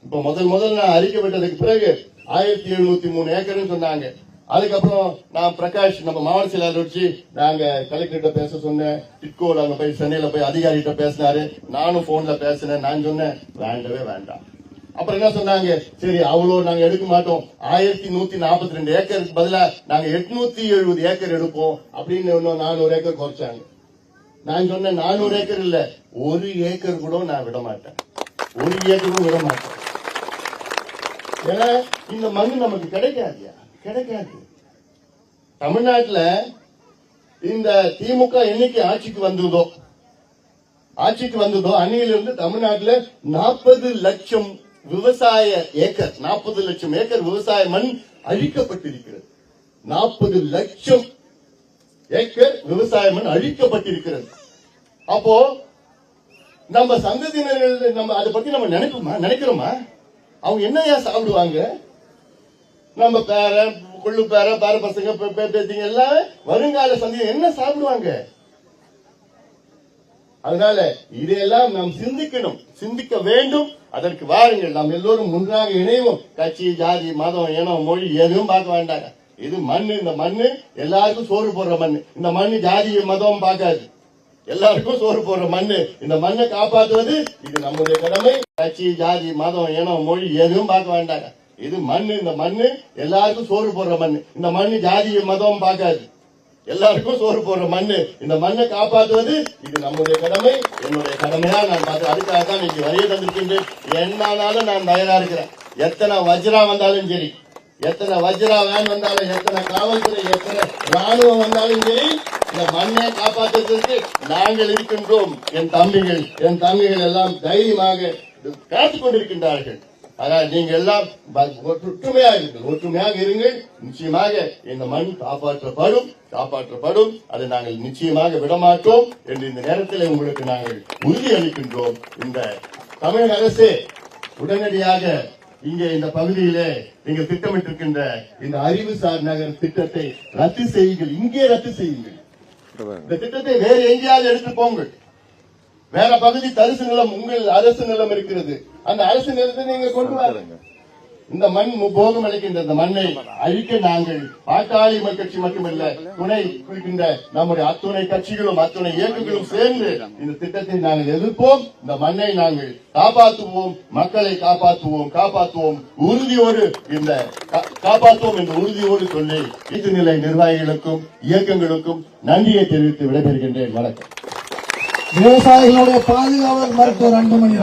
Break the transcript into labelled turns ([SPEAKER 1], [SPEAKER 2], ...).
[SPEAKER 1] இப்ப முதல் நான் அறிக்கை விட்டதுக்கு பிறகு 1703 ஏக்கர்னு சொன்னாங்க. அதுக்கப்புறம் நான் பிரகாஷ் நம்ம மாவட்ட செயலாளர் வச்சு நாங்க கலெக்டர்கிட்ட பேச சொன்னேன். டிட்கோல அங்க போய் சென்னையில போய் அதிகாரிகிட்ட பேசினாரு. நானும் போன்ல பேசினேன். நான் சொன்னேன் வேண்டவே வேண்டாம். அப்புறம் என்ன சொன்னாங்க, சரி அவ்வளவு நாங்க எடுக்க மாட்டோம், 1142 ஏக்கருக்கு பதிலா நாங்க 870 ஏக்கர் எடுப்போம் அப்படின்னு இன்னும் 400 ஏக்கர் குறைச்சாங்க. நான் சொன்னேன் 400 ஏக்கர் இல்ல, 1 ஏக்கர் கூட நான் விட மாட்டேன், 1 ஏக்கர் கூட விட மாட்டேன். ஏன்னா இந்த மண் நமக்கு கிடைக்காது. தமிழ்நாட்டுல இந்த திமுக என்னைக்கு ஆட்சிக்கு வந்ததோ அன்னையிலிருந்து தமிழ்நாட்டுல 40 லட்சம் விவசாய ஏக்கர் 40 லட்சம் ஏக்கர் விவசாய மண் அழிக்கப்பட்டிருக்கிறது. 40 லட்சம் ஏக்கர் விவசாய மண் அழிக்கப்பட்டிருக்கிறது. அப்போ நம்ம சந்ததியினர்கள் நம்ம அதை பத்தி நம்ம நினைக்கிறோமா? அவங்க என்னையா சாப்பிடுவாங்க? நம்ம கொள்ளு பேர பசங்க பேத்திங்க எல்லாம் வருங்கால சந்தை என்ன சாப்பிடுவாங்க? அதனால இதையெல்லாம் நாம் சிந்திக்க வேண்டும். அதற்கு வாருங்கள், நாம் எல்லோரும் ஒன்றாக இணைவோம். கட்சி, ஜாதி, மதம், இனம், மொழி எதுவும் பார்க்க வேண்டாங்க. இது மண்ணு. இந்த மண்ணு எல்லாருக்கும் சோறு போடுற மண்ணு. இந்த மண்ணு ஜாதி மதம் பார்க்காது, எல்லாருக்கும் சோறு போடுற மண்ணு. இந்த மண்ணை காப்பாற்றுவது இது நம்முடைய கடமை. கட்சி, ஜாதி, மதம், இனம், மொழி எதுவும் பார்க்க வேண்டாங்க. இது மண்ணு. இந்த மண்ணு எல்லாருக்கும் சோறு போடுற மண்ணு. இந்த மண்ணு ஜாதி மதம் பார்க்காது, எல்லாருக்கும் சோறு போடுற மண்ணு. இந்த மண்ணை காப்பாற்றுவது இது நம்முடைய கடமை, என்னுடைய கடமையா நான் பார்த்து அதுக்காக தான் இன்னைக்கு வரைய தந்திருக்கின்றேன். என்னாலும் நான் தயாரா இருக்கிறேன். எத்தனை வஜ்ரா வந்தாலும் சரி, எத்தனை வஜ்ரா வேன் வந்தாலும், எத்தனை காவல்துறை, எத்தனை ராணுவம் வந்தாலும் சரி, இந்த மண்ணை காப்பாற்றுவதற்கு நாங்கள் இருக்கின்றோம். என் தம்பிகள் எல்லாம் தைரியமாக காத்துக் கொண்டிருக்கின்றார்கள். ஆனால் நீங்க எல்லாம் ஒற்றுமையாக இருங்கள். நிச்சயமாக இந்த மண் காப்பாற்றப்படும். அதை நாங்கள் நிச்சயமாக விடமாட்டோம் என்று இந்த நேரத்தில் உங்களுக்கு நாங்கள் உறுதி அளிக்கின்றோம். இந்த தமிழக அரசு உடனடியாக இங்கே இந்த பகுதியிலே நீங்கள் திட்டமிட்டிருக்கின்ற இந்த அறிவுசார் நகர் திட்டத்தை ரத்து செய்யுங்கள். இங்கே ரத்து செய்யுங்கள். இந்த திட்டத்தை வேறு எங்கேயாவது எடுத்து போங்கள். வேற பகுதி தரிசு நிலம், உங்கள் அரசு நிலம் இருக்கிறது, அந்த அரசு நிலத்தை நீங்க கொண்டு வாருங்க. இந்த மண் போகம் அளிக்கின்ற இந்த மண்ணை அழிக்க நாங்கள் பாட்டாளி கட்சி மட்டுமல்ல, துணை குறிக்கின்ற நம்முடைய அத்துணை கட்சிகளும் அத்துணை இயக்கங்களும் சேர்ந்து இந்த திட்டத்தை நாங்கள் எதிர்ப்போம். இந்த மண்ணை நாங்கள் காப்பாற்றுவோம், மக்களை காப்பாற்றுவோம் உறுதியோடு இந்த உறுதியோடு சொல்லி இது நிலை நிர்வாகிகளுக்கும் இயக்கங்களுக்கும் நன்றியை தெரிவித்து விடைபெறுகின்றேன். வணக்கம்.
[SPEAKER 2] விவசாயிகளுடைய பாதுகாவலர் மருத்துவர் அன்புமணி.